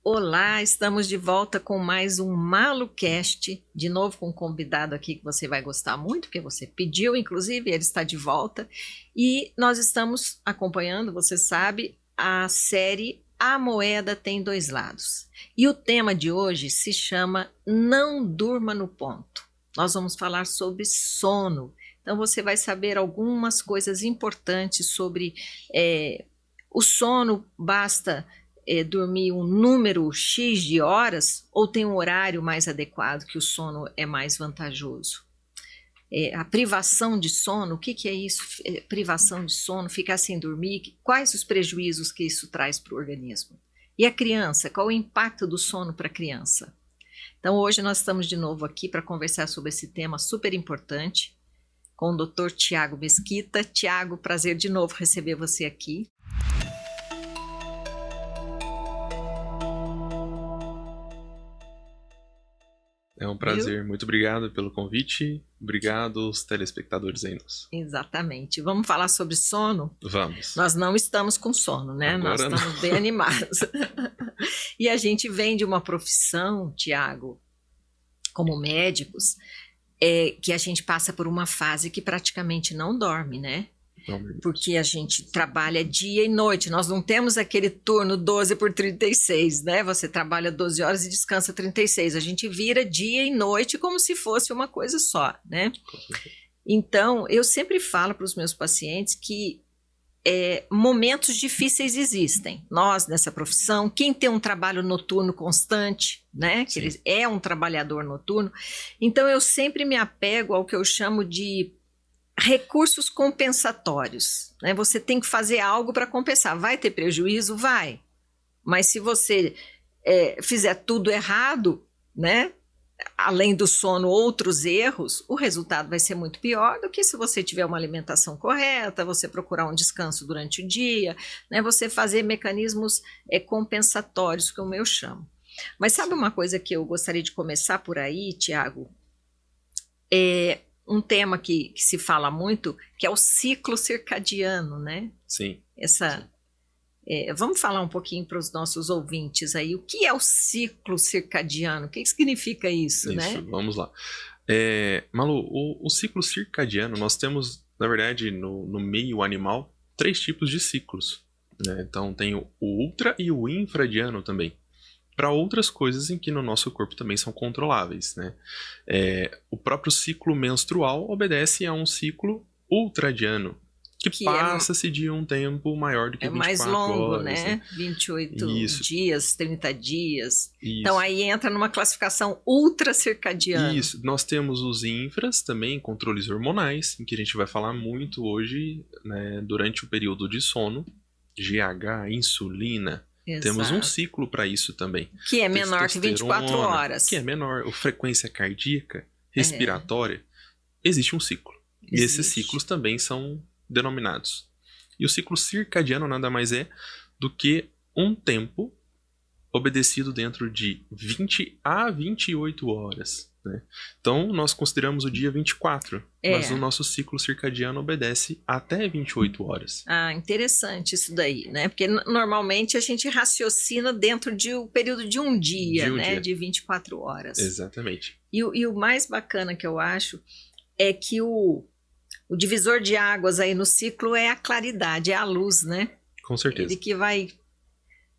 Olá, estamos de volta com mais um MaluCast, de novo com um convidado aqui que você vai gostar muito, porque você pediu, inclusive, ele está de volta. E nós estamos acompanhando, você sabe, a série A Moeda Tem Dois Lados. E o tema de hoje se chama Não Durma no Ponto. Nós vamos falar sobre sono. Então você vai saber algumas coisas importantes sobre o sono. Basta dormir um número X de horas ou tem um horário mais adequado que o sono é mais vantajoso? A privação de sono, o que é isso? Privação de sono, ficar sem dormir, quais os prejuízos que isso traz para o organismo? E a criança, qual o impacto do sono para a criança? Então hoje nós estamos de novo aqui para conversar sobre esse tema super importante com o Dr. Tiago Mesquita. Tiago, prazer de novo receber você aqui. É um prazer, muito obrigado pelo convite, obrigado aos telespectadores aí. Exatamente. Vamos falar sobre sono? Vamos. Nós não estamos com sono, né? Agora nós estamos bem animados. E a gente vem de uma profissão, Tiago, como médicos, que a gente passa por uma fase que praticamente não dorme, né? Porque a gente trabalha dia e noite, nós não temos aquele turno 12 por 36, né? Você trabalha 12 horas e descansa 36, a gente vira dia e noite como se fosse uma coisa só, né? Então, eu sempre falo para os meus pacientes que momentos difíceis existem. Nós, nessa profissão, quem tem um trabalho noturno constante, né? Que ele é um trabalhador noturno, então eu sempre me apego ao que eu chamo de recursos compensatórios, né? Você tem que fazer algo para compensar. Vai ter prejuízo? Vai. Mas se você fizer tudo errado, né? Além do sono, outros erros, o resultado vai ser muito pior do que se você tiver uma alimentação correta, você procurar um descanso durante o dia, né? Você fazer mecanismos compensatórios, como eu chamo. Mas sabe uma coisa que eu gostaria de começar por aí, Tiago? Um tema que se fala muito, que é o ciclo circadiano, né? Sim. Vamos falar um pouquinho para os nossos ouvintes aí, o que é o ciclo circadiano? O que significa isso, né? Vamos lá. Malu, o ciclo circadiano, nós temos, na verdade, no meio animal, 3 tipos de ciclos, né? Então tem o ultra e o infradiano também, para outras coisas em que no nosso corpo também são controláveis, né? O próprio ciclo menstrual obedece a um ciclo ultradiano, que passa-se de um tempo maior do que 24 mais longo, horas, né? 28 Isso. dias, 30 dias. Isso. Então aí entra numa classificação ultracircadiana. Isso. Nós temos os infras também, controles hormonais, em que a gente vai falar muito hoje, né, durante o período de sono, GH, insulina. Exato. Temos um ciclo para isso também. Que é menor que 24 horas. Que é menor. A frequência cardíaca, respiratória, existe um ciclo. Existe. E esses ciclos também são denominados. E o ciclo circadiano nada mais é do que um tempo obedecido dentro de 20 a 28 horas. Né? Então, nós consideramos o dia 24, mas o nosso ciclo circadiano obedece até 28 horas. Ah, interessante isso daí, né? Porque normalmente a gente raciocina dentro do período de um dia, né? De 24 horas. Exatamente. E o mais bacana que eu acho é que o divisor de águas aí no ciclo é a claridade, é a luz, né? Com certeza. Ele que vai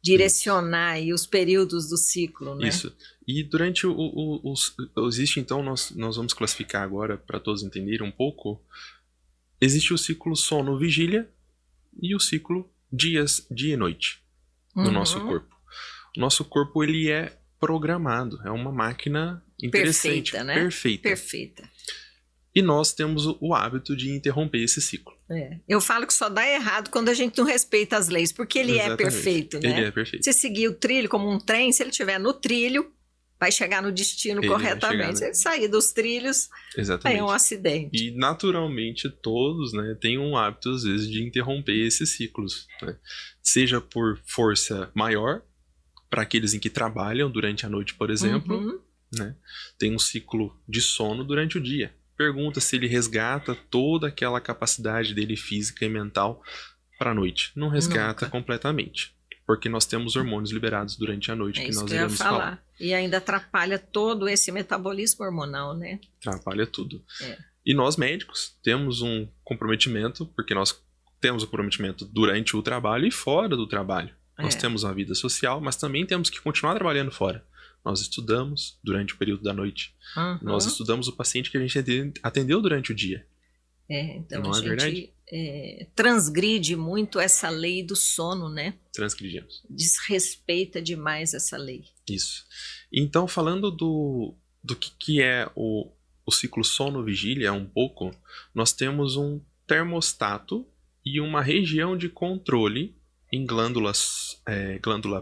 direcionar aí os períodos do ciclo, né? Isso. E durante existe então, nós vamos classificar agora, para todos entenderem um pouco, existe o ciclo sono-vigília e o ciclo dia e noite no nosso corpo. O nosso corpo, ele é programado, é uma máquina interessante. Perfeita, né? Perfeita. E nós temos o hábito de interromper esse ciclo. Eu falo que só dá errado quando a gente não respeita as leis, porque ele é perfeito, né? Ele é perfeito. Se seguir o trilho como um trem, se ele estiver no trilho, vai chegar no destino corretamente. Se ele sair dos trilhos, aí é um acidente. E naturalmente todos, né, têm um hábito às vezes de interromper esses ciclos, né? Seja por força maior, para aqueles em que trabalham durante a noite, por exemplo, né? Tem um ciclo de sono durante o dia. Pergunta se ele resgata toda aquela capacidade dele física e mental para a noite. Não resgata completamente. porque nós temos hormônios liberados durante a noite, É que isso nós que eu ia iremos falar. falar. E ainda atrapalha todo esse metabolismo hormonal, né? Atrapalha tudo. É. E nós médicos temos um comprometimento, porque nós temos um comprometimento durante o trabalho e fora do trabalho. Nós temos uma vida social, mas também temos que continuar trabalhando fora. Nós estudamos durante o período da noite. Uhum. Nós estudamos o paciente que a gente atendeu durante o dia. Então Não a é verdade? gente transgride muito essa lei do sono, né? Transgredimos. Desrespeita demais essa lei. Isso. Então, falando do que é o ciclo sono-vigília um pouco, nós temos um termostato e uma região de controle em glândula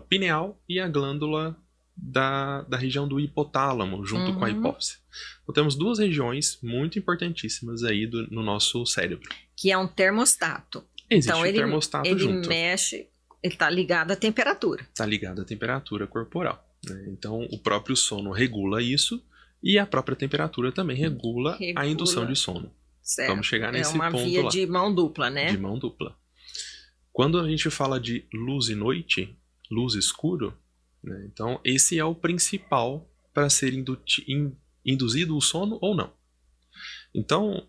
pineal e a glândula da região do hipotálamo, junto com a hipófise. Então temos duas regiões muito importantíssimas aí no nosso cérebro. Que é um termostato. Existe então um termostato ele junto. mexe, ele está ligado à temperatura. Está ligado à temperatura corporal, né? Então o próprio sono regula isso e a própria temperatura também regula a indução de sono. Certo. Vamos chegar nesse ponto lá. É uma via de mão dupla, né? De mão dupla. Quando a gente fala de luz e noite, luz e escuro, né, então esse é o principal para ser induzido o sono ou não. Então,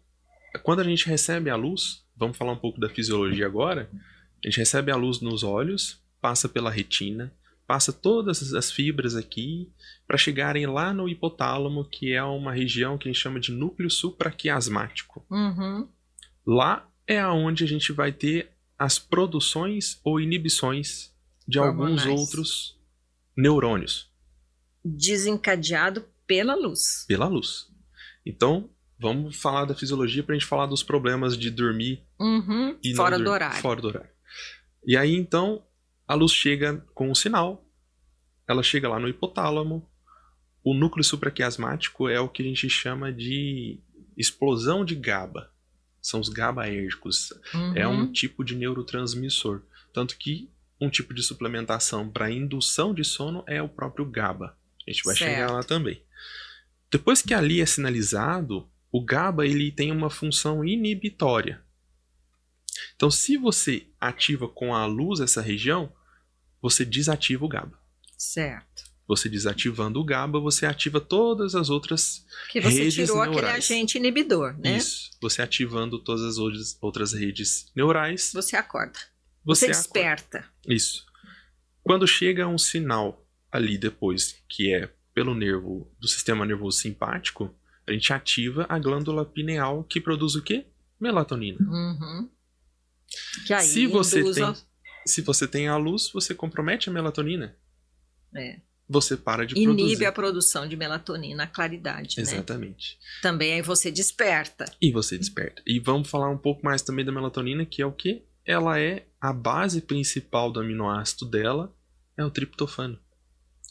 quando a gente recebe a luz, vamos falar um pouco da fisiologia agora, a gente recebe a luz nos olhos, passa pela retina, passa todas as fibras aqui para chegarem lá no hipotálamo, que é uma região que a gente chama de núcleo supraquiasmático. Uhum. Lá é onde a gente vai ter as produções ou inibições de alguns outros neurônios. Desencadeado pela luz. Pela luz. Então, vamos falar da fisiologia para a gente falar dos problemas de dormir e fora do horário. Fora do horário. E aí, então, a luz chega com um sinal, ela chega lá no hipotálamo, o núcleo supraquiasmático é o que a gente chama de explosão de GABA. São os GABAérgicos. É um tipo de neurotransmissor. Tanto que um tipo de suplementação para indução de sono é o próprio GABA. A gente vai chegar lá também. Depois que ali é sinalizado, o GABA ele tem uma função inibitória. Então, se você ativa com a luz essa região, você desativa o GABA. Certo. Você desativando o GABA, você ativa todas as outras que você redes tirou neurais. Aquele agente inibidor, né? Isso. Você ativando todas as outras redes neurais. Você acorda. Você desperta. Acorda. Isso. Quando chega um sinal ali depois, que é pelo nervo do sistema nervoso simpático, a gente ativa a glândula pineal, que produz o quê? Melatonina. Que aí se você tem a luz, você compromete a melatonina. Você para de Inibe produzir. a produção de melatonina, a claridade, Exatamente. Né? Também aí você desperta. E você desperta. E vamos falar um pouco mais também da melatonina, que é o quê? Ela é a base principal do aminoácido dela, é o triptofano.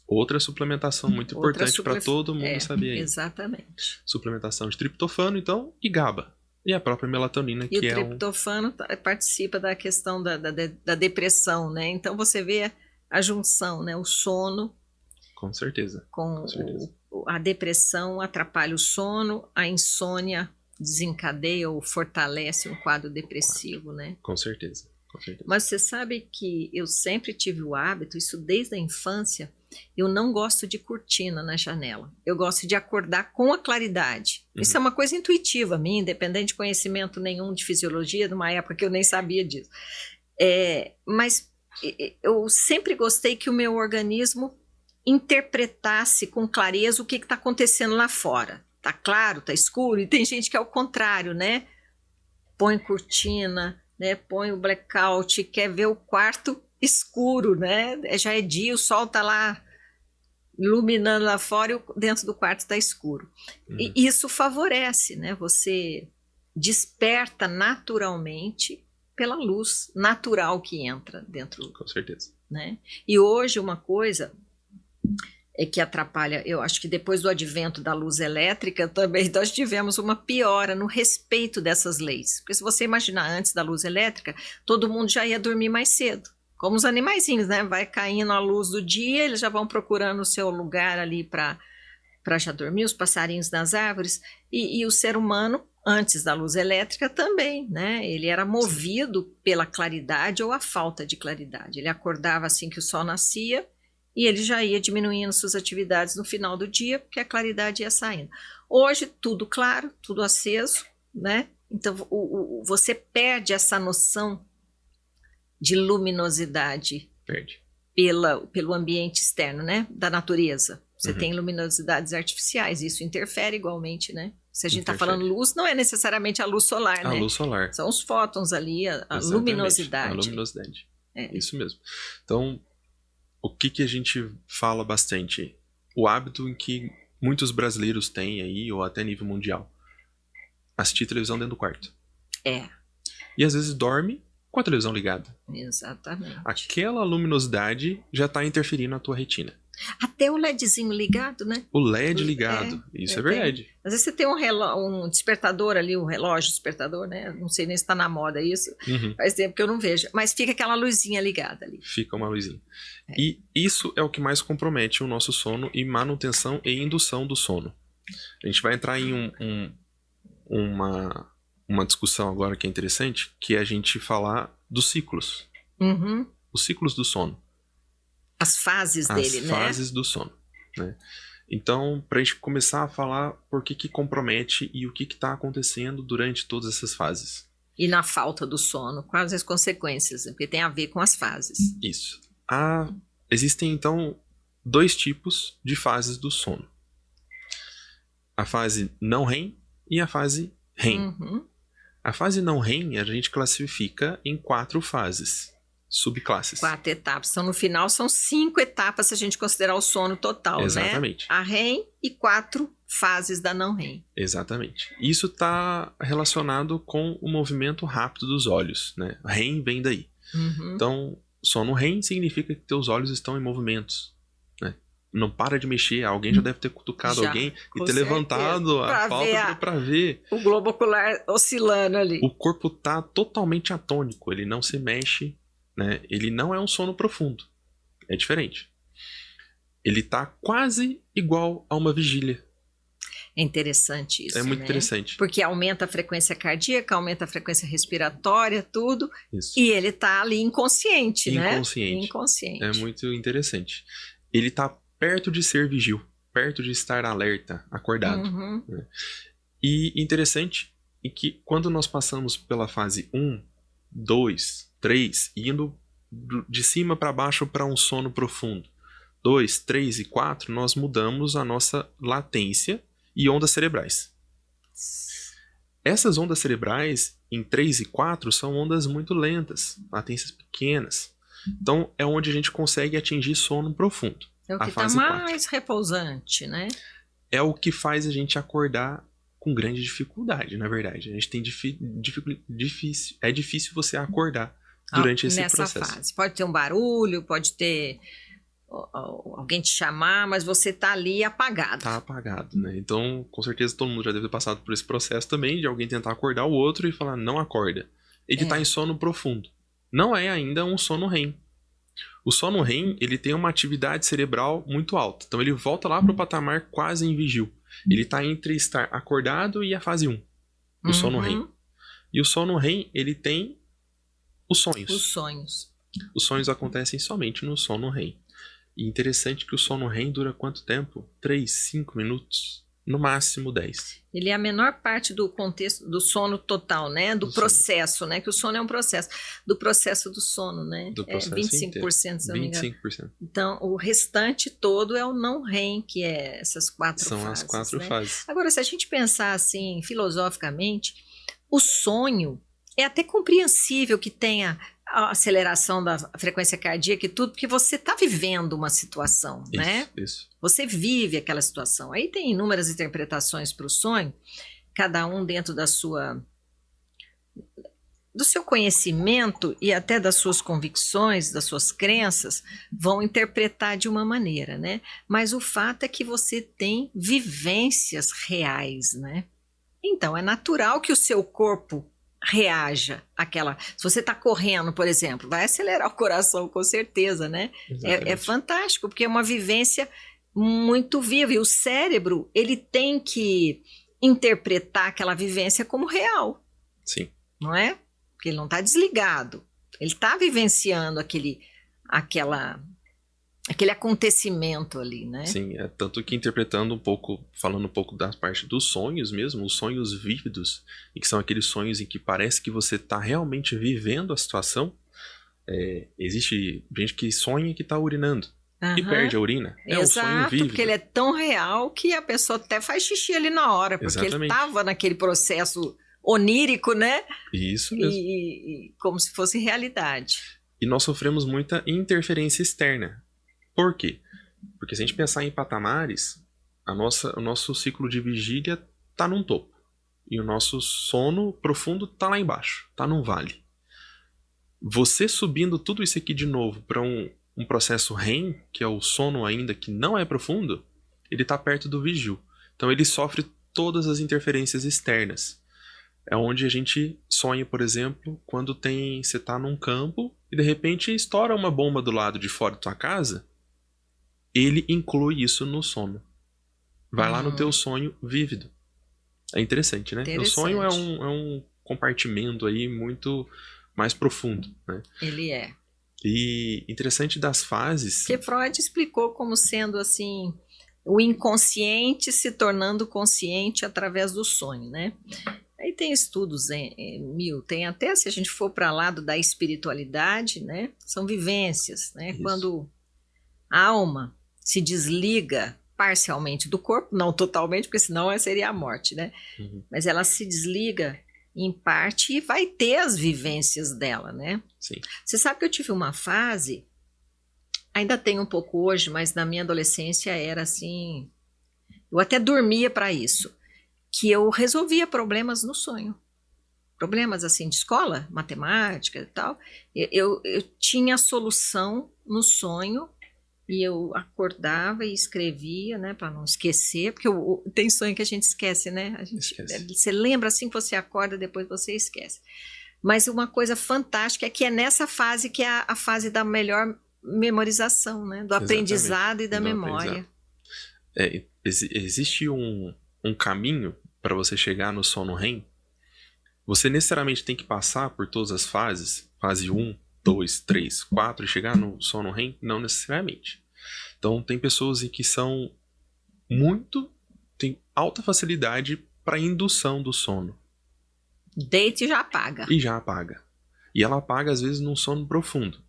Outra suplementação muito importante para todo mundo saber aí. Exatamente. Suplementação de triptofano, então, e GABA. E a própria melatonina, que é o triptofano participa da questão da depressão, né? Então você vê a junção, né? O sono. Com certeza. Com certeza. A depressão atrapalha o sono, a insônia desencadeia ou fortalece um quadro depressivo, né? Com certeza. Mas você sabe que eu sempre tive o hábito, isso desde a infância, eu não gosto de cortina na janela. Eu gosto de acordar com a claridade. Isso é uma coisa intuitiva minha, independente de conhecimento nenhum de fisiologia, numa época que eu nem sabia disso. Mas eu sempre gostei que o meu organismo interpretasse com clareza o que está acontecendo lá fora. Tá claro, tá escuro, e tem gente que é o contrário, né? Põe cortina, né? Põe o blackout, quer ver o quarto escuro, né? Já é dia, o sol tá lá iluminando lá fora e dentro do quarto está escuro. E isso favorece, né? Você desperta naturalmente pela luz natural que entra dentro. Com certeza. Né? E hoje uma coisa que atrapalha, eu acho que depois do advento da luz elétrica também nós tivemos uma piora no respeito dessas leis. Porque se você imaginar antes da luz elétrica, todo mundo já ia dormir mais cedo. Como os animaizinhos, né? Vai caindo a luz do dia, eles já vão procurando o seu lugar ali para já dormir, os passarinhos nas árvores. E o ser humano Antes da luz elétrica também, né? Ele era movido pela claridade ou a falta de claridade. Ele acordava assim que o sol nascia e ele já ia diminuindo suas atividades no final do dia, porque a claridade ia saindo. Hoje, tudo claro, tudo aceso, né? Então, você perde essa noção de luminosidade pelo ambiente externo, né? Da natureza. Você tem luminosidades artificiais, isso interfere igualmente, né? Se a gente está falando luz, não é necessariamente a luz solar, né? A luz solar. São os fótons ali, a luminosidade. A luminosidade. Isso mesmo. Então, o que a gente fala bastante? O hábito em que muitos brasileiros têm aí, ou até nível mundial. Assistir televisão dentro do quarto. E às vezes dorme com a televisão ligada. Exatamente. Aquela luminosidade já está interferindo na tua retina. Até o LEDzinho ligado, né? O LED ligado. Isso é verdade. Às vezes você tem um despertador ali, um relógio despertador, né? Não sei nem se está na moda isso. Faz tempo que eu não vejo. Mas fica aquela luzinha ligada ali. Fica uma luzinha. E isso é o que mais compromete o nosso sono e manutenção e indução do sono. A gente vai entrar em uma discussão agora que é interessante, que é a gente falar dos ciclos. Os ciclos do sono. As fases dele, né? As fases do sono, né? Então, para a gente começar a falar por que compromete e o que está acontecendo durante todas essas fases. E na falta do sono, quais as consequências? Porque tem a ver com as fases. Isso. Existem, então, 2 tipos de fases do sono. A fase não REM e a fase REM. A fase não REM a gente classifica em 4 fases. Subclasses. 4 etapas. Então, no final, são 5 etapas se a gente considerar o sono total, Exatamente. né? A REM e 4 fases da não REM. Exatamente. Isso está relacionado com o movimento rápido dos olhos, né? REM vem daí. Então, sono REM significa que teus olhos estão em movimentos, né? Não para de mexer. Alguém já deve ter cutucado alguém e ter levantado a pálpebra para ver. O globo ocular oscilando ali. O corpo está totalmente atônico. Ele não se mexe. Né? Ele não é um sono profundo. É diferente. Ele está quase igual a uma vigília. É interessante isso, É muito né? interessante. Porque aumenta a frequência cardíaca, aumenta a frequência respiratória, tudo. Isso. E ele está ali inconsciente, né? Inconsciente. É muito interessante. Ele está perto de ser vigil. Perto de estar alerta, acordado. Né? E interessante é que quando nós passamos pela fase 1, 2... 3, indo de cima para baixo para um sono profundo. 2, 3 e 4, nós mudamos a nossa latência e ondas cerebrais. Essas ondas cerebrais, em 3 e 4, são ondas muito lentas, latências pequenas. Então, é onde a gente consegue atingir sono profundo. É o que está mais repousante, né? É o que faz a gente acordar com grande dificuldade, na verdade. A gente tem é difícil você acordar durante esse processo. Nessa fase. Pode ter um barulho, pode ter alguém te chamar, mas você tá ali apagado. Tá apagado, né? Então, com certeza, todo mundo já deve ter passado por esse processo também, de alguém tentar acordar o outro e falar, não acorda. Ele tá em sono profundo. Não é ainda um sono REM. O sono REM, ele tem uma atividade cerebral muito alta. Então, ele volta lá pro patamar quase em vigil. Ele tá entre estar acordado e a fase 1. O sono REM. E o sono REM, ele tem os sonhos. Os sonhos acontecem somente no sono REM. E interessante que o sono REM dura quanto tempo? 3, 5 minutos? No máximo 10. Ele é a menor parte do contexto do sono total, né? Do processo, né? Que o sono é um processo. Do processo do sono, né? Do processo 25%, inteiro. Se eu não me engano. 25%. Então, o restante todo é o não REM, que é essas 4 fases. São as 4 né? fases. Agora, se a gente pensar assim, filosoficamente, o sonho é até compreensível que tenha a aceleração da frequência cardíaca e tudo, porque você está vivendo uma situação, né? Isso. Você vive aquela situação. Aí tem inúmeras interpretações para o sonho, cada um dentro do seu conhecimento e até das suas convicções, das suas crenças, vão interpretar de uma maneira, né? Mas o fato é que você tem vivências reais, né? Então, é natural que o seu corpo reaja àquela... Se você está correndo, por exemplo, vai acelerar o coração, com certeza, né? É fantástico, porque é uma vivência muito viva. E o cérebro, ele tem que interpretar aquela vivência como real, Sim. não é? Porque ele não está desligado, ele está vivenciando aquele acontecimento ali, né? Sim, tanto que interpretando um pouco, falando um pouco da parte dos sonhos mesmo, os sonhos vívidos, e que são aqueles sonhos em que parece que você está realmente vivendo a situação. Existe gente que sonha que está urinando e perde a urina. É um sonho Exato, vívido. porque ele é tão real que a pessoa até faz xixi ali na hora, porque ele Exatamente. estava naquele processo onírico, né? Isso mesmo. E como se fosse realidade. E nós sofremos muita interferência externa. Por quê? Porque se a gente pensar em patamares, o nosso ciclo de vigília está num topo. E o nosso sono profundo está lá embaixo, está num vale. Você subindo tudo isso aqui de novo para um processo REM, que é o sono ainda que não é profundo, ele está perto do vigil. Então ele sofre todas as interferências externas. É onde a gente sonha, por exemplo, quando você está num campo e de repente estoura uma bomba do lado de fora da tua casa, ele inclui isso no sono. Vai lá no teu sonho vívido. É interessante, né? O sonho é um compartimento aí muito mais profundo, né? Ele é. E interessante das fases... Que Freud explicou como sendo assim, o inconsciente se tornando consciente através do sonho, né? Aí tem estudos tem até, se a gente for para lado da espiritualidade, né? São vivências, né? Isso. Quando a alma se desliga parcialmente do corpo, não totalmente, porque senão seria a morte, né? Uhum. Mas ela se desliga em parte e vai ter as vivências dela, né? Sim. Você sabe que eu tive uma fase, ainda tenho um pouco hoje, mas na minha adolescência era assim, eu até dormia para isso, que eu resolvia problemas no sonho. Problemas assim de escola, matemática e tal. Eu tinha a solução no sonho e eu acordava e escrevia, né, para não esquecer, porque tem sonho que a gente esquece, né? Você lembra assim que você acorda, depois você esquece. Mas uma coisa fantástica é que é nessa fase que é a fase da melhor memorização, né? Do aprendizado e da memória. Existe um caminho para você chegar no sono REM. Você necessariamente tem que passar por todas as fases, fase 1, 2, 3, 4, e chegar no sono REM? Não necessariamente. Então, tem pessoas que tem alta facilidade para indução do sono. Deita e já apaga. E já apaga. E ela apaga, às vezes, num sono profundo.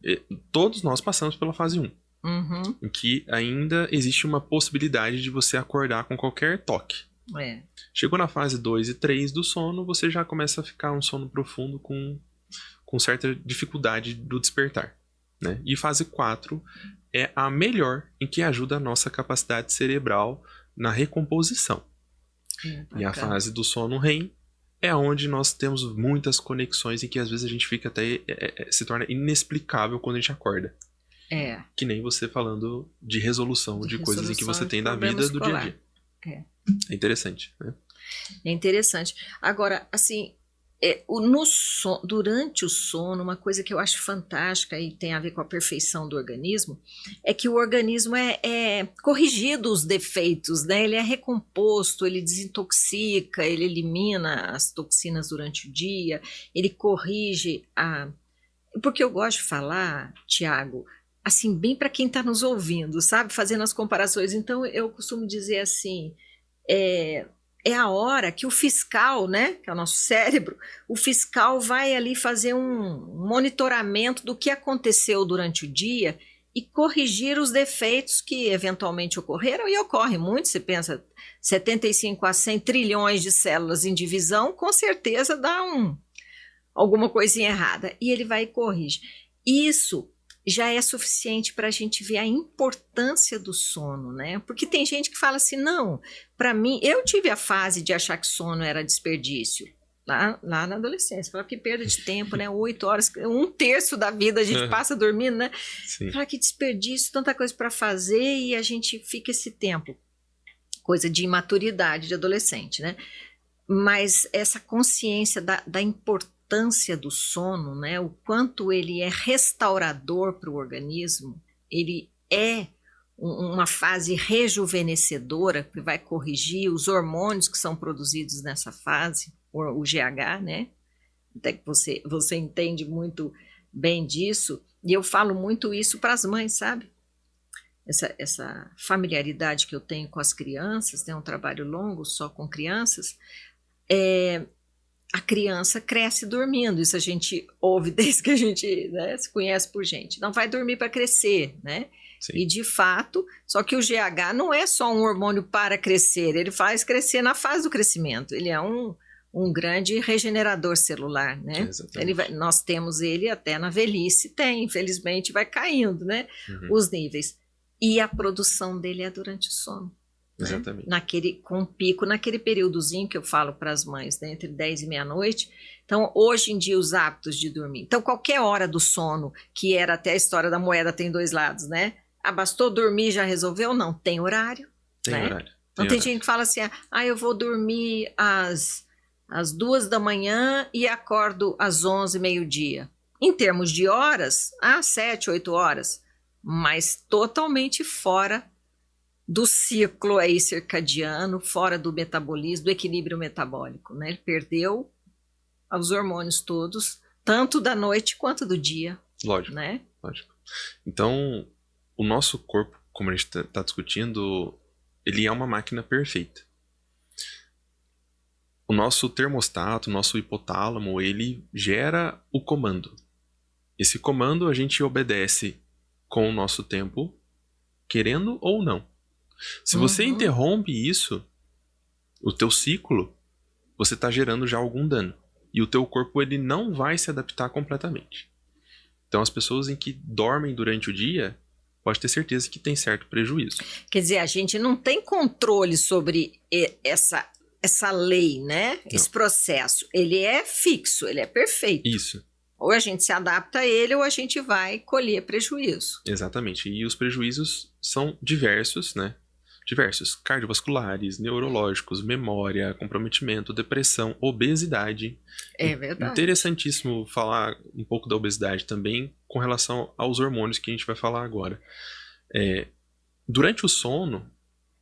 Todos nós passamos pela fase 1. Uhum. Em que ainda existe uma possibilidade de você acordar com qualquer toque. Chegou na fase 2 e 3 do sono, você já começa a ficar um sono profundo com certa dificuldade do despertar, né? E fase 4 é a melhor, em que ajuda a nossa capacidade cerebral na recomposição. E a fase do sono REM é onde nós temos muitas conexões e que às vezes a gente fica até... se torna inexplicável quando a gente acorda. Que nem você falando de resolução de coisas em que você tem da vida do dia a dia. É interessante, né? É interessante. Agora, assim, durante o sono, uma coisa que eu acho fantástica e tem a ver com a perfeição do organismo, é que o organismo é corrigido os defeitos, né? Ele é recomposto, ele desintoxica, ele elimina as toxinas durante o dia, ele corrige Porque eu gosto de falar, Tiago, assim, bem para quem está nos ouvindo, sabe? Fazendo as comparações. Então, eu costumo dizer assim, é a hora que o fiscal, né, que é o nosso cérebro, o fiscal vai ali fazer um monitoramento do que aconteceu durante o dia e corrigir os defeitos que eventualmente ocorreram, e ocorre muito. Você pensa, 75 a 100 trilhões de células em divisão, com certeza dá alguma coisinha errada, e ele vai e corrige. Isso já é suficiente para a gente ver a importância do sono, né? Porque tem gente que fala assim, não, para mim, eu tive a fase de achar que sono era desperdício, lá na adolescência, fala que perda de tempo, né? 8 horas, 1/3 da vida a gente passa dormindo, né? Sim. Fala que desperdício, tanta coisa para fazer e a gente fica esse tempo, coisa de imaturidade de adolescente, né? Mas essa consciência da importância do sono, né? O quanto ele é restaurador para o organismo, ele é uma fase rejuvenescedora que vai corrigir os hormônios que são produzidos nessa fase, o GH, né? Até que você entende muito bem disso. E eu falo muito isso para as mães, sabe? Essa familiaridade que eu tenho com as crianças, tem um trabalho longo só com crianças, a criança cresce dormindo, isso a gente ouve desde que a gente, né, se conhece por gente. Não vai dormir para crescer, né? Sim. E de fato, só que o GH não é só um hormônio para crescer, ele faz crescer na fase do crescimento, ele é um grande regenerador celular, né? Nós temos ele até na velhice, infelizmente vai caindo, né? Os níveis. E a produção dele é durante o sono. Exatamente. Né? Com pico, naquele períodozinho que eu falo para as mães, né? Entre 10 e meia-noite. Então, hoje em dia, os hábitos de dormir. Então, qualquer hora do sono, que era até a história da moeda tem dois lados, né? Bastou dormir já resolveu? Não, tem horário. Tem né? horário. Então, tem gente que fala assim, eu vou dormir às 2 da manhã e acordo às 11, meio-dia. Em termos de horas, 7, 8 horas. Mas totalmente fora do ciclo aí circadiano, fora do metabolismo, do equilíbrio metabólico, né? Ele perdeu os hormônios todos, tanto da noite quanto do dia. Lógico, né? Lógico. Então, o nosso corpo, como a gente está discutindo, ele é uma máquina perfeita. O nosso termostato, o nosso hipotálamo, ele gera o comando. Esse comando a gente obedece com o nosso tempo, querendo ou não. Se você interrompe isso, o teu ciclo, você está gerando já algum dano. E o teu corpo ele não vai se adaptar completamente. Então as pessoas em que dormem durante o dia, pode ter certeza que tem certo prejuízo. Quer dizer, a gente não tem controle sobre essa lei, né? Não. Esse processo. Ele é fixo, ele é perfeito. Isso. Ou a gente se adapta a ele ou a gente vai colher prejuízo. Exatamente. E os prejuízos são diversos, né? Diversos. Cardiovasculares, neurológicos, memória, comprometimento, depressão, obesidade. É verdade. Interessantíssimo falar um pouco da obesidade também com relação aos hormônios que a gente vai falar agora. Durante o sono,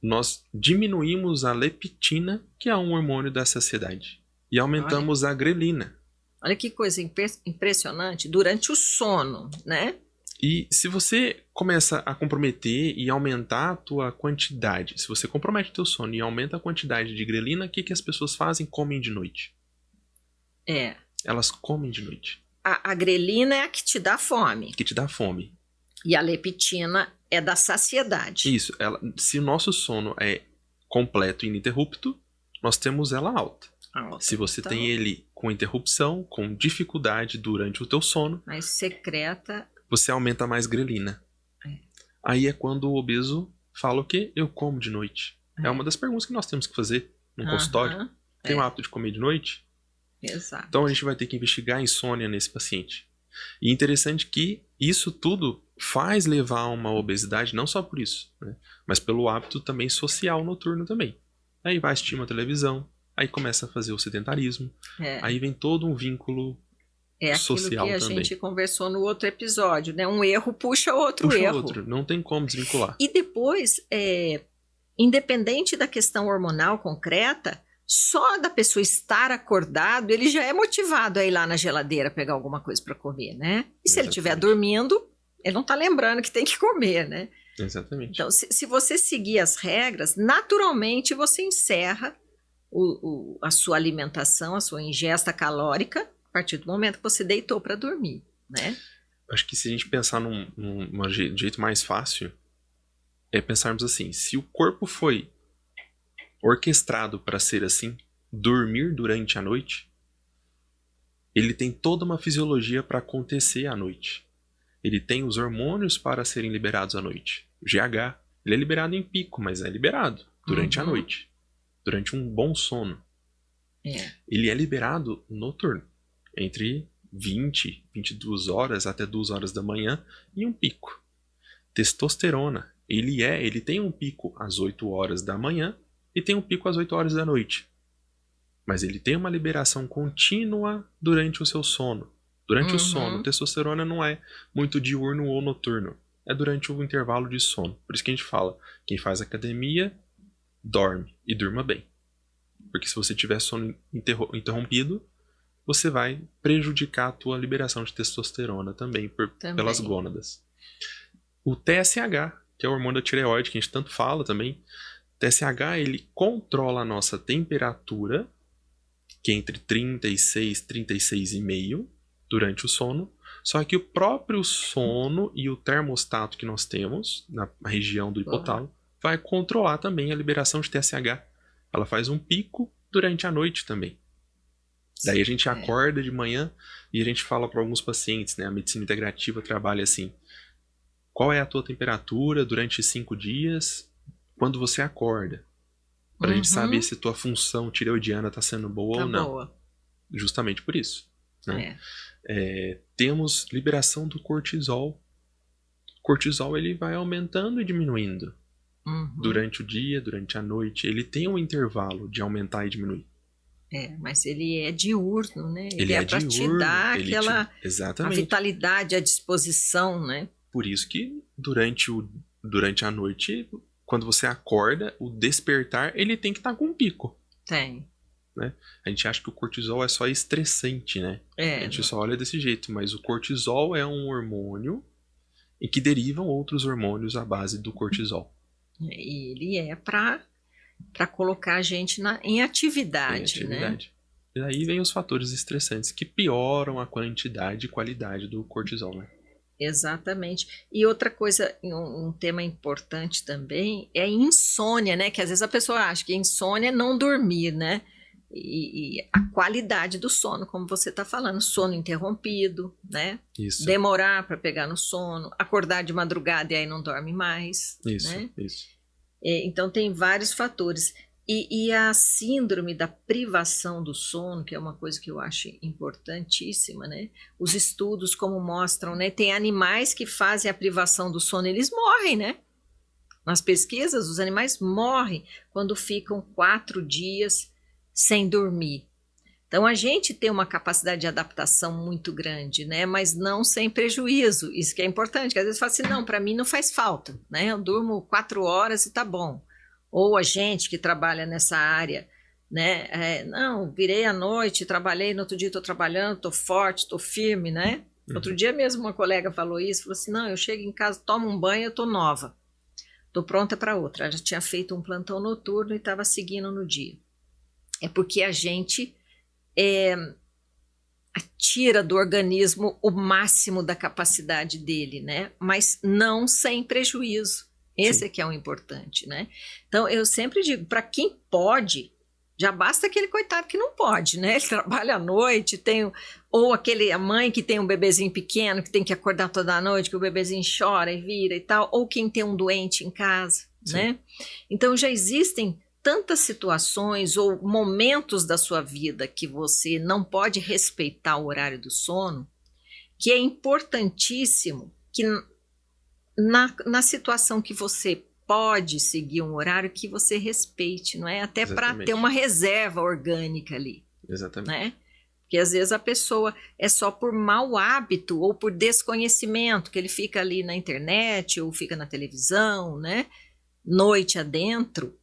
nós diminuímos a leptina, que é um hormônio da saciedade, e aumentamos a grelina. Olha que coisa impressionante, durante o sono, né? E se você começa a comprometer e aumentar a tua quantidade, se você compromete o teu sono e aumenta a quantidade de grelina, o que as pessoas fazem? Comem de noite. Elas comem de noite. A grelina é a que te dá fome. Que te dá fome. E a leptina é da saciedade. Isso. Se o nosso sono é completo e ininterrupto, nós temos ela alta. Se você tem ele com interrupção, com dificuldade durante o teu sono, mais secreta, você aumenta mais grelina. Aí é quando o obeso fala o quê? Eu como de noite. É uma das perguntas que nós temos que fazer no consultório. Tem o hábito de comer de noite? Exato. Então a gente vai ter que investigar a insônia nesse paciente. E interessante que isso tudo faz levar a uma obesidade, não só por isso, né? Mas pelo hábito também social noturno também. Aí vai assistir uma televisão, aí começa a fazer o sedentarismo, aí vem todo um vínculo social também. É aquilo que a gente conversou no outro episódio, né? Um erro puxa outro erro. Outro, não tem como desvincular. E depois, independente da questão hormonal concreta, só da pessoa estar acordado, ele já é motivado a ir lá na geladeira pegar alguma coisa para comer, né? E se ele estiver dormindo, ele não está lembrando que tem que comer, né? Exatamente. Então, se você seguir as regras, naturalmente você encerra a sua alimentação, a sua ingesta calórica, a partir do momento que você deitou para dormir, né? Acho que se a gente pensar num jeito mais fácil, é pensarmos assim, se o corpo foi orquestrado para ser assim, dormir durante a noite, ele tem toda uma fisiologia para acontecer à noite. Ele tem os hormônios para serem liberados à noite. O GH, ele é liberado em pico, mas é liberado durante a noite, durante um bom sono. Ele é liberado noturno, entre 20, 22 horas até 2 horas da manhã e um pico. Testosterona, ele tem um pico às 8 horas da manhã e tem um pico às 8 horas da noite. Mas ele tem uma liberação contínua durante o seu sono. Durante o sono, testosterona não é muito diurno ou noturno. é durante o intervalo de sono. Por isso que a gente fala, quem faz academia, dorme e durma bem. Porque se você tiver sono interrompido, você vai prejudicar a tua liberação de testosterona também, pelas gônadas. O TSH, que é o hormônio da tireoide, que a gente tanto fala também, TSH, ele controla a nossa temperatura, que é entre 36 e 36,5 durante o sono. Só que o próprio sono e o termostato que nós temos na região do hipotálamo vai controlar também a liberação de TSH. Ela faz um pico durante a noite também. Daí a gente acorda de manhã e a gente fala para alguns pacientes, né? A medicina integrativa trabalha assim. Qual é a tua temperatura durante 5 dias quando você acorda? Pra gente saber se tua função tireoidiana tá sendo boa ou não. Boa. Justamente por isso. Né? Temos liberação do cortisol. O cortisol ele vai aumentando e diminuindo. Durante o dia, durante a noite. Ele tem um intervalo de aumentar e diminuir. Mas ele é diurno, né? Ele é pra te dar aquela a vitalidade, a disposição, né? Por isso que durante a noite, quando você acorda, o despertar, ele tem que estar com um pico. Tem. Né? A gente acha que o cortisol é só estressante, né? A gente só olha desse jeito, mas o cortisol é um hormônio em que derivam outros hormônios à base do cortisol. E ele é para colocar a gente em atividade, né? E daí vem os fatores estressantes que pioram a quantidade e qualidade do cortisol, né? Exatamente. E outra coisa, um tema importante também é a insônia, né? Que às vezes a pessoa acha que insônia é não dormir, né? E a qualidade do sono, como você está falando, sono interrompido, né? Isso. Demorar para pegar no sono, acordar de madrugada e aí não dorme mais. Isso, né? isso. Então tem vários fatores. E a síndrome da privação do sono, que é uma coisa que eu acho importantíssima, né? Os estudos como mostram, né? Tem animais que fazem a privação do sono, eles morrem, né? Nas pesquisas, os animais morrem quando ficam 4 dias sem dormir. Então a gente tem uma capacidade de adaptação muito grande, né? Mas não sem prejuízo. Isso que é importante, que às vezes fala assim, não, para mim não faz falta, né? Eu durmo 4 horas e tá bom. Ou a gente que trabalha nessa área, né? Não, virei à noite, trabalhei, no outro dia estou trabalhando, estou forte, estou firme, né? Outro dia mesmo uma colega falou isso, falou assim, não, eu chego em casa, tomo um banho, eu estou nova. Estou pronta para outra. Ela já tinha feito um plantão noturno e estava seguindo no dia. É porque a gente tira do organismo o máximo da capacidade dele, né? Mas não sem prejuízo. Esse é que é o importante, né? Então, eu sempre digo, para quem pode, já basta aquele coitado que não pode, né? Ele trabalha à noite, ou a mãe que tem um bebezinho pequeno, que tem que acordar toda a noite, que o bebezinho chora e vira e tal, ou quem tem um doente em casa, né? Então, já existem tantas situações ou momentos da sua vida que você não pode respeitar o horário do sono, que é importantíssimo que na situação que você pode seguir um horário, que você respeite, não é? Até para ter uma reserva orgânica ali. Exatamente. Né? Porque às vezes a pessoa é só por mau hábito ou por desconhecimento, que ele fica ali na internet ou fica na televisão, né? Noite adentro.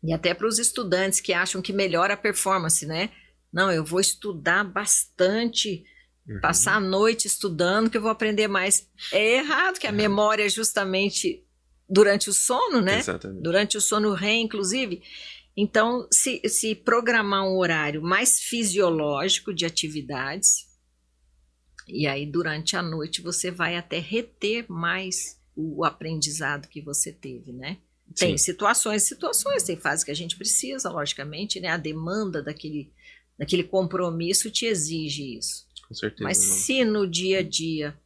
E até para os estudantes que acham que melhora a performance, né? Não, eu vou estudar bastante, passar a noite estudando que eu vou aprender mais. É errado, que a memória é justamente durante o sono, né? Exatamente. Durante o sono REM, inclusive. Então, se programar um horário mais fisiológico de atividades, e aí durante a noite você vai até reter mais o aprendizado que você teve, né? Tem situações, tem fases que a gente precisa, logicamente, né? A demanda daquele compromisso te exige isso. Com certeza. Mas se no dia a dia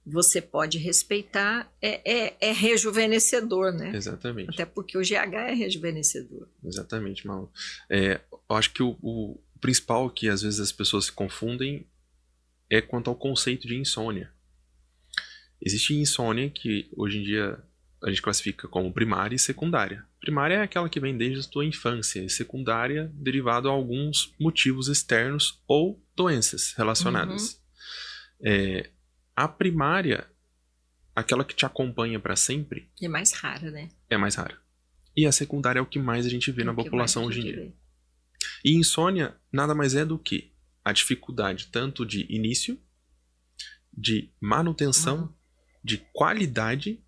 você pode respeitar, é rejuvenescedor, né? Exatamente. Até porque o GH é rejuvenescedor. Exatamente, Malu. Eu acho que o principal que às vezes as pessoas se confundem é quanto ao conceito de insônia. Existe insônia que hoje em dia a gente classifica como primária e secundária. Primária é aquela que vem desde a tua infância, e secundária derivado a alguns motivos externos ou doenças relacionadas. A primária, aquela que te acompanha para sempre, É mais rara, né? é mais rara. E a secundária é o que mais a gente vê na população hoje em dia. E insônia nada mais é do que a dificuldade tanto de início, de manutenção, de qualidade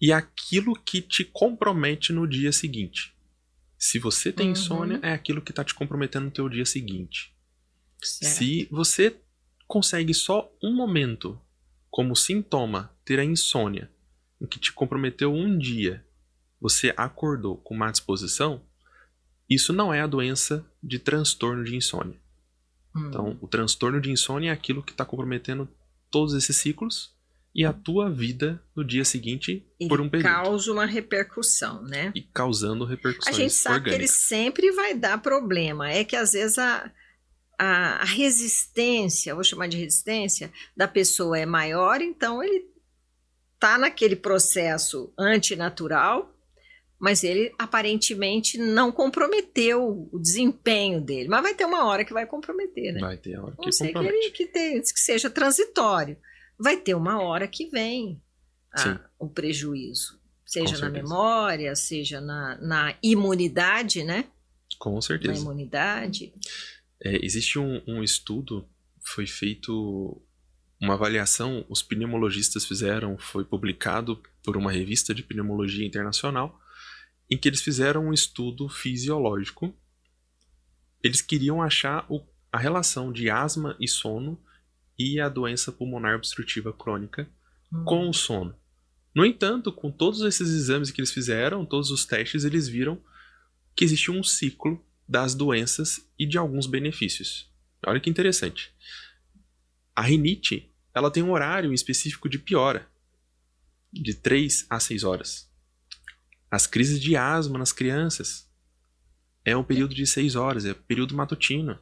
e aquilo que te compromete no dia seguinte. Se você tem insônia, é aquilo que está te comprometendo no teu dia seguinte. Certo. Se você consegue só um momento, como sintoma, ter a insônia, em que te comprometeu um dia, você acordou com má disposição, isso não é a doença de transtorno de insônia. Então, o transtorno de insônia é aquilo que está comprometendo todos esses ciclos e a tua vida no dia seguinte por um período. Causa uma repercussão, né? E causando repercussões orgânicas. A gente sabe orgânicas. Que ele sempre vai dar problema. É que às vezes a resistência, vou chamar de resistência, da pessoa é maior, então ele está naquele processo antinatural, mas ele aparentemente não comprometeu o desempenho dele. Mas vai ter uma hora que vai comprometer, né? Vai ter a hora que compromete. compromete. Que seja transitório. Vai ter uma hora que vem o prejuízo. Seja na memória, seja na imunidade, né? Com certeza. Na imunidade. Existe um estudo, foi feito uma avaliação, os pneumologistas fizeram, foi publicado por uma revista de pneumologia internacional, em que eles fizeram um estudo fisiológico. Eles queriam achar a relação de asma e sono e a doença pulmonar obstrutiva crônica com o sono. No entanto, com todos esses exames que eles fizeram, todos os testes, eles viram que existe um ciclo das doenças e de alguns benefícios. Olha que interessante. A rinite, ela tem um horário específico de piora, de 3 a 6 horas. As crises de asma nas crianças é um período de 6 horas, é período matutino.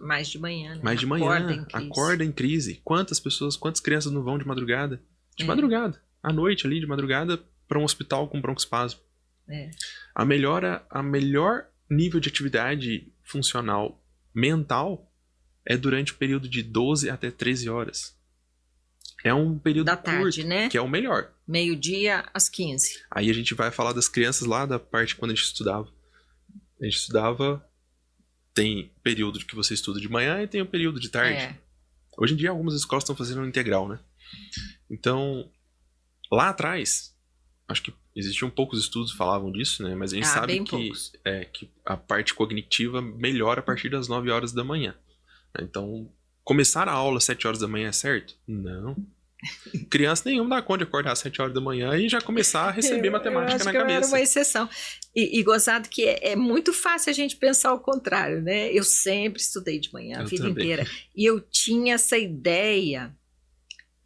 Mais de manhã, né? Mais de manhã, acorda em crise. Quantas crianças não vão de madrugada? De madrugada, à noite ali, de madrugada, para um hospital com broncoespasmo. A melhor nível de atividade funcional mental é durante o período de 12 até 13 horas. É um período da curto, tarde, né? Que é o melhor. Meio-dia às 15. Aí a gente vai falar das crianças lá da parte quando a gente estudava. A gente estudava, tem período que você estuda de manhã e tem o período de tarde. Hoje em dia algumas escolas estão fazendo um integral, né? Então, lá atrás, acho que existiam poucos estudos que falavam disso, né? Mas a gente sabe que a parte cognitiva melhora a partir das 9 horas da manhã. Então, começar a aula às 7 horas da manhã é certo? Não. Criança nenhuma dá conta de acordar às 7 horas da manhã e já começar a receber matemática na cabeça. Era uma exceção. E gozado que é muito fácil a gente pensar o contrário, né? Eu sempre estudei de manhã, a vida inteira. E eu tinha essa ideia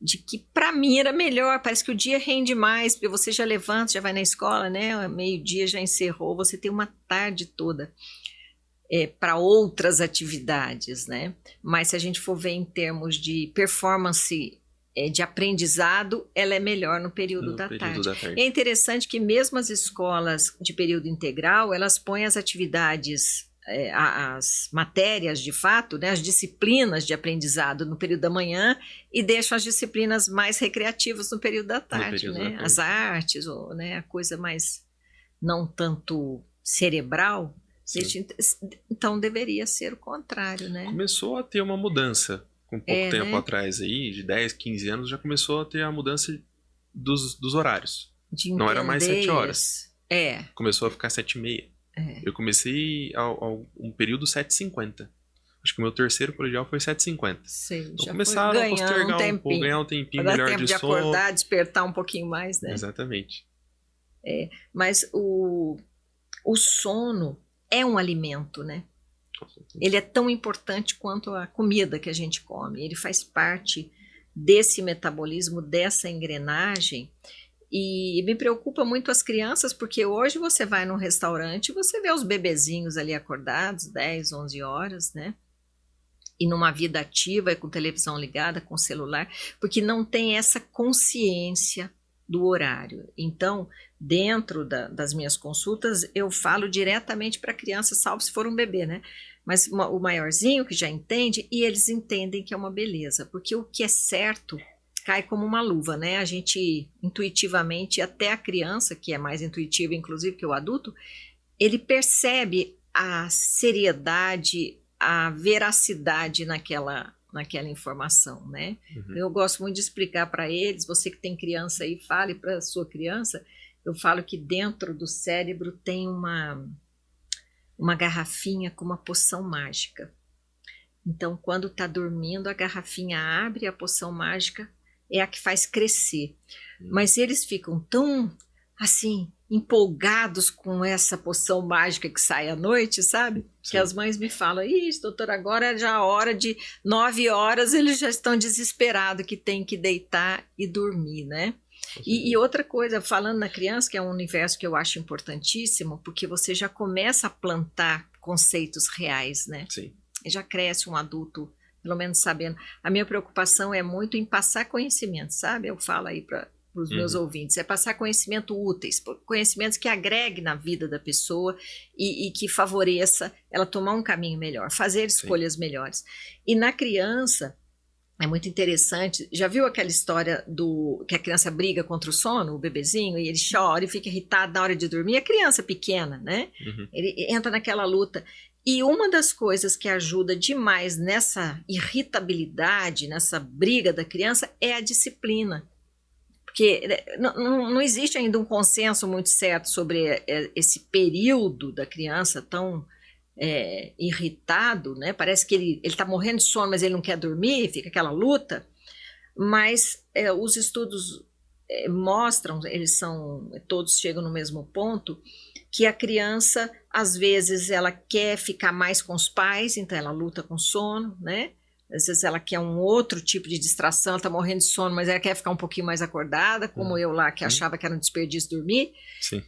de que para mim era melhor. Parece que o dia rende mais, porque você já levanta, já vai na escola, né? Meio-dia já encerrou, você tem uma tarde toda para outras atividades, né? Mas se a gente for ver em termos de performance de aprendizado, ela é melhor no período da tarde. É interessante que mesmo as escolas de período integral, elas põem as atividades, as matérias de fato, né, as disciplinas de aprendizado no período da manhã e deixam as disciplinas mais recreativas no período da tarde, né? As artes, ou, né, a coisa mais não tanto cerebral. Então deveria ser o contrário, né? Começou a ter uma mudança. Com pouco tempo atrás aí, de 10, 15 anos, já começou a ter a mudança dos horários. Não era mais 7 horas. Começou a ficar 7h30. Eu comecei um período 7h50. Acho que o meu terceiro colegial foi 7h50. Então começaram a postergar um pouco, ganhar um tempinho melhor de sono. De acordar, despertar um pouquinho mais, né? Exatamente. Mas o sono é um alimento, né? Ele é tão importante quanto a comida que a gente come. Ele faz parte desse metabolismo, dessa engrenagem. E me preocupa muito as crianças, porque hoje você vai num restaurante e você vê os bebezinhos ali acordados, 10, 11 horas, né? E numa vida ativa, com televisão ligada, com celular, porque não tem essa consciência do horário. Então, dentro das minhas consultas, eu falo diretamente para a criança, salvo se for um bebê, né? Mas o maiorzinho que já entende, e eles entendem que é uma beleza, porque o que é certo cai como uma luva, né? A gente intuitivamente, até a criança, que é mais intuitiva, inclusive, que o adulto, ele percebe a seriedade, a veracidade naquela informação, né? Uhum. Eu gosto muito de explicar para eles, você que tem criança aí, fale para a sua criança, eu falo que dentro do cérebro tem uma garrafinha com uma poção mágica. Então, quando está dormindo, a garrafinha abre, a poção mágica é a que faz crescer. Mas eles ficam tão, assim, empolgados com essa poção mágica que sai à noite, sabe? Sim. Que as mães me falam, isso, doutor, agora é já a hora de 9 horas, eles já estão desesperados que tem que deitar e dormir, né? E outra coisa, falando na criança, que é um universo que eu acho importantíssimo, porque você já começa a plantar conceitos reais, né? Sim. Já cresce um adulto, pelo menos sabendo. A minha preocupação é muito em passar conhecimento, sabe? Eu falo aí para os meus ouvintes, é passar conhecimento úteis, conhecimentos que agreguem na vida da pessoa e que favoreça ela tomar um caminho melhor, fazer escolhas melhores. E na criança, é muito interessante, já viu aquela história que a criança briga contra o sono, o bebezinho, e ele chora e fica irritado na hora de dormir? A criança pequena, né? Ele entra naquela luta. E uma das coisas que ajuda demais nessa irritabilidade, nessa briga da criança, é a disciplina. Porque não existe ainda um consenso muito certo sobre esse período da criança tão irritado, né? Parece que ele está morrendo de sono, mas ele não quer dormir, fica aquela luta. Mas os estudos mostram, todos chegam no mesmo ponto, que a criança, às vezes, ela quer ficar mais com os pais, então ela luta com sono, né? Às vezes ela quer um outro tipo de distração, ela está morrendo de sono, mas ela quer ficar um pouquinho mais acordada, como eu lá, que achava que era um desperdício dormir. Sim.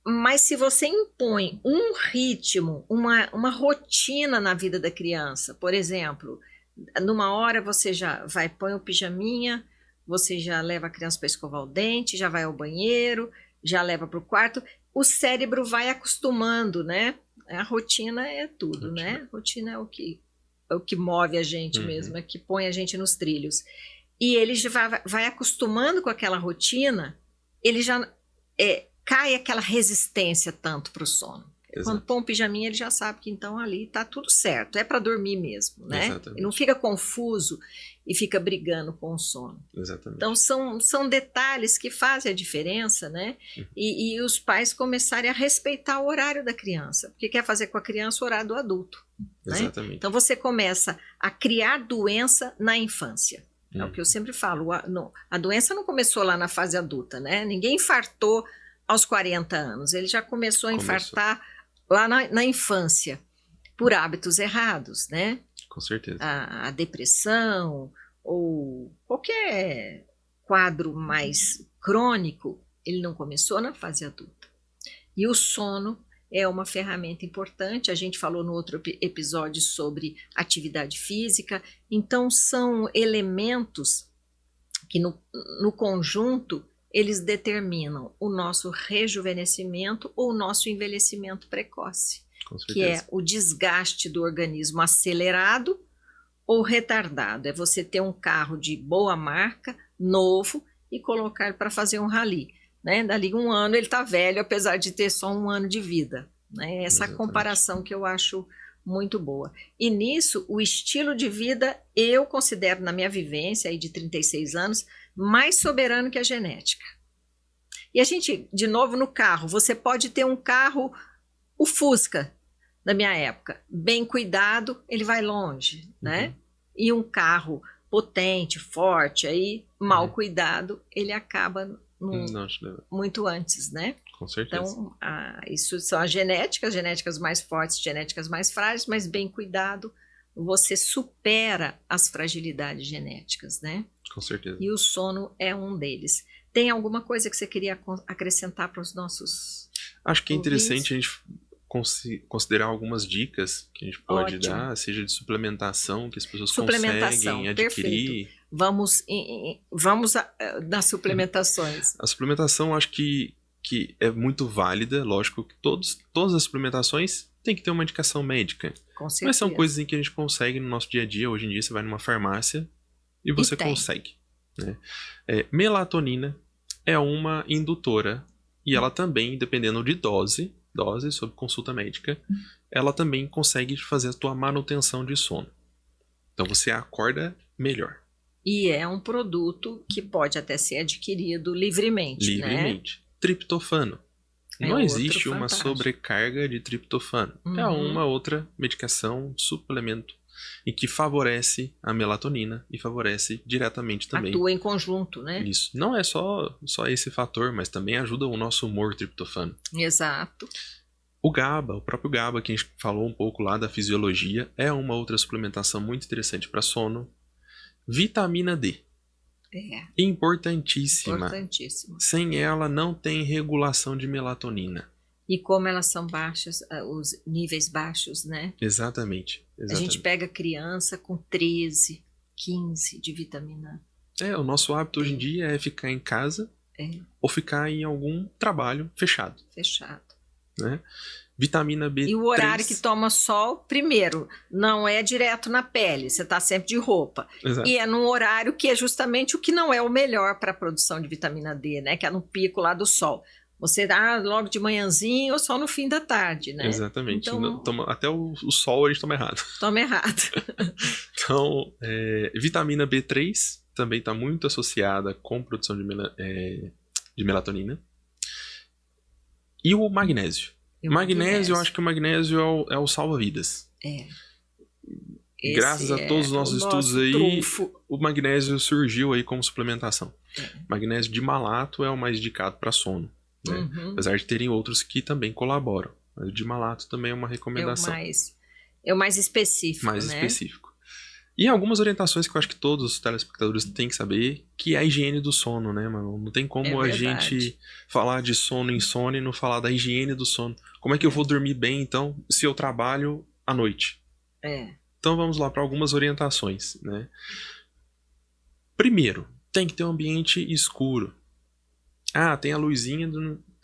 Mas se você impõe um ritmo, uma rotina na vida da criança, por exemplo, numa hora você já põe o pijaminha, você já leva a criança para escovar o dente, já vai ao banheiro, já leva para o quarto, o cérebro vai acostumando, né? A rotina é tudo, né? A rotina é o que move a gente mesmo, é que põe a gente nos trilhos. E ele já vai acostumando com aquela rotina, ele já cai aquela resistência tanto para o sono. Exato. Quando põe um pijaminha, ele já sabe que então ali está tudo certo, é para dormir mesmo, né? Exatamente. E não fica confuso e fica brigando com o sono. Exatamente. Então são detalhes que fazem a diferença, né? E os pais começarem a respeitar o horário da criança, porque quer fazer com a criança o horário do adulto. Exatamente. Né? Então você começa a criar doença na infância. É o que eu sempre falo, a doença não começou lá na fase adulta, né? Ninguém infartou aos 40 anos, ele já começou a infartar lá na infância, por hábitos errados, né? Com certeza. A depressão ou qualquer quadro mais crônico, ele não começou na fase adulta. E o sono é uma ferramenta importante, a gente falou no outro episódio sobre atividade física, então são elementos que no conjunto eles determinam o nosso rejuvenescimento ou o nosso envelhecimento precoce, que é o desgaste do organismo acelerado ou retardado. É você ter um carro de boa marca, novo, e colocar para fazer um rally. Né? Dali 1 ano ele está velho, apesar de ter só 1 ano de vida. Né? Essa comparação que eu acho muito boa. E nisso, o estilo de vida, eu considero, na minha vivência aí de 36 anos, mais soberano que a genética. E a gente, de novo, no carro, você pode ter um carro, o Fusca, da minha época, bem cuidado, ele vai longe, né? E um carro potente, forte, aí, mal cuidado, ele acaba muito antes, né? Com certeza. Então, isso são as genéticas mais fortes, genéticas mais frágeis, mas bem cuidado, você supera as fragilidades genéticas, né? Com certeza. E o sono é um deles. Tem alguma coisa que você queria acrescentar para os nossos Acho que é interessante ouvintes? a gente considerar algumas dicas que a gente pode dar, seja de suplementação, que as pessoas conseguem adquirir. Perfeito. Vamos nas suplementações. A suplementação acho que é muito válida, lógico que todas as suplementações têm que ter uma indicação médica. Com certeza. Mas são coisas em que a gente consegue no nosso dia a dia. Hoje em dia você vai numa farmácia e você consegue. né? Melatonina é uma indutora e ela também, dependendo de dose sob consulta médica, ela também consegue fazer a tua manutenção de sono. Então você acorda melhor. E é um produto que pode até ser adquirido livremente, né? Livremente. Triptofano. Não outro existe uma fantástico. sobrecarga de triptofano. É uma outra medicação, suplemento, e que favorece a melatonina e favorece diretamente também. Atua em conjunto, né? Isso. Não é só esse fator, mas também ajuda o nosso humor triptofano. Exato. O GABA, o próprio GABA, que a gente falou um pouco lá da fisiologia, é uma outra suplementação muito interessante para sono. Vitamina D. Importantíssima. Importantíssima. Sem ela não tem regulação de melatonina. E como elas são baixas, os níveis baixos, né? Exatamente. A gente pega criança com 13, 15 de vitamina. O nosso hábito hoje em dia é ficar em casa ou ficar em algum trabalho fechado. Fechado. Né? Vitamina B3. E o horário que toma sol, primeiro, não é direto na pele, você está sempre de roupa. Exato. E é num horário que é justamente o que não é o melhor para a produção de vitamina D, né? Que é no pico lá do sol. Você dá logo de manhãzinho ou só no fim da tarde, né? Exatamente. Então, até o sol a gente toma errado. Toma errado. Então, vitamina B3 também está muito associada com produção de melatonina. E o magnésio. Magnésio, eu acho que o magnésio é o salva-vidas. Graças a todos os nossos estudos aí, trunfo. O magnésio surgiu aí como suplementação. Magnésio de malato é o mais indicado para sono. Né? Apesar de terem outros que também colaboram. Mas o de malato também é uma recomendação. É o mais específico, mais né? específico. E algumas orientações que eu acho que todos os telespectadores têm que saber, que é a higiene do sono, né, mano? Não tem como a gente falar de sono, insônia e não falar da higiene do sono. Como é que eu vou dormir bem, então, se eu trabalho à noite? Então vamos lá para algumas orientações, né? Primeiro, tem que ter um ambiente escuro. Tem a luzinha?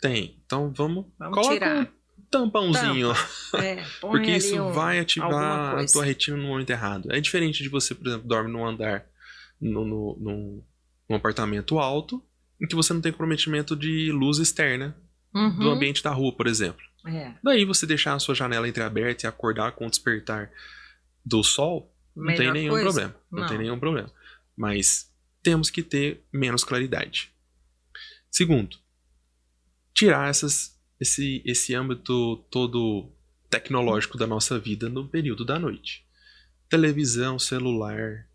Tem. Então vamos colocar tirar. Tampãozinho. Porque isso vai ativar a tua retina no momento errado. É diferente de você, por exemplo, dorme num andar, num apartamento alto, em que você não tem comprometimento de luz externa do ambiente da rua, por exemplo. Daí você deixar a sua janela entreaberta e acordar com o despertar do sol, não tem nenhum problema. Não tem nenhum problema. Mas temos que ter menos claridade. Segundo, tirar esse âmbito todo tecnológico da nossa vida no período da noite. Televisão, celular,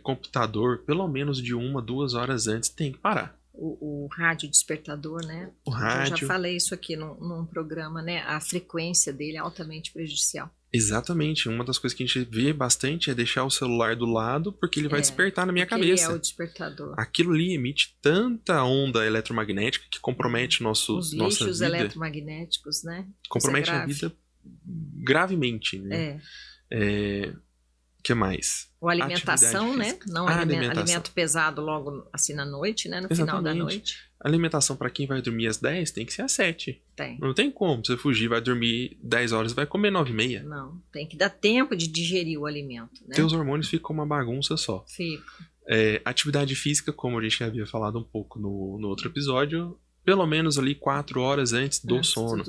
computador, pelo menos de 1-2 horas antes tem que parar. O rádio despertador, né? O rádio. Eu já falei isso aqui num programa, né? A frequência dele é altamente prejudicial. Exatamente. Uma das coisas que a gente vê bastante é deixar o celular do lado, porque ele vai despertar na minha cabeça. Ele é o despertador. Aquilo ali emite tanta onda eletromagnética que compromete nossa vida. Os lixos eletromagnéticos, né? Compromete a vida gravemente, né? Que mais? Ou alimentação, né? Não alimento pesado logo assim na noite, né? No final da noite. Alimentação para quem vai dormir às 10 tem que ser às 7. Tem. Não tem como você fugir, vai dormir 10 horas e vai comer 9h30. Não, tem que dar tempo de digerir o alimento, né? Teus hormônios ficam uma bagunça só. Fica. Atividade física, como a gente havia falado um pouco no outro episódio, pelo menos ali 4 horas antes do sono.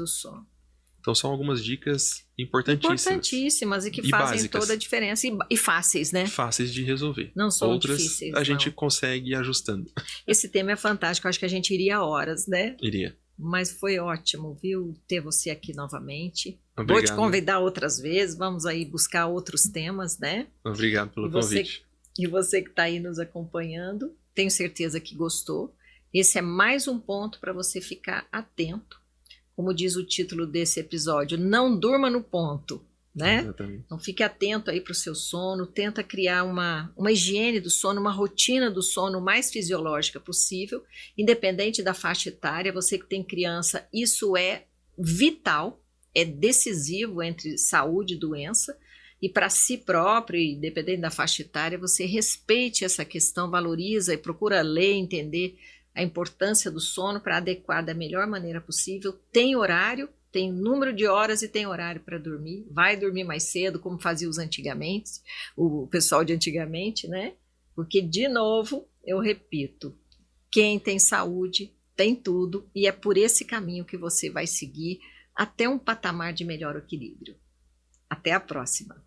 Então são algumas dicas importantíssimas e que fazem básicas. Toda a diferença. E fáceis, né? Fáceis de resolver. Não são outras difíceis, a gente consegue ir ajustando. Esse tema é fantástico, acho que a gente iria horas, né? Iria. Mas foi ótimo, viu? Ter você aqui novamente. Obrigado. Vou te convidar outras vezes, vamos aí buscar outros temas, né? Obrigado pelo convite. E você que está aí nos acompanhando, tenho certeza que gostou. Esse é mais um ponto para você ficar atento. Como diz o título desse episódio, não durma no ponto, né? Exatamente. Então fique atento aí para o seu sono, tenta criar uma higiene do sono, uma rotina do sono mais fisiológica possível, independente da faixa etária. Você que tem criança, isso é vital, é decisivo entre saúde e doença, e para si próprio, independente da faixa etária, você respeite essa questão, valoriza e procura ler, entender a importância do sono para adequar da melhor maneira possível. Tem horário, tem número de horas e tem horário para dormir. Vai dormir mais cedo, como fazia os antigamente, o pessoal de antigamente, né? Porque, de novo, Eu repito, quem tem saúde tem tudo e é por esse caminho que você vai seguir até um patamar de melhor equilíbrio. Até a próxima!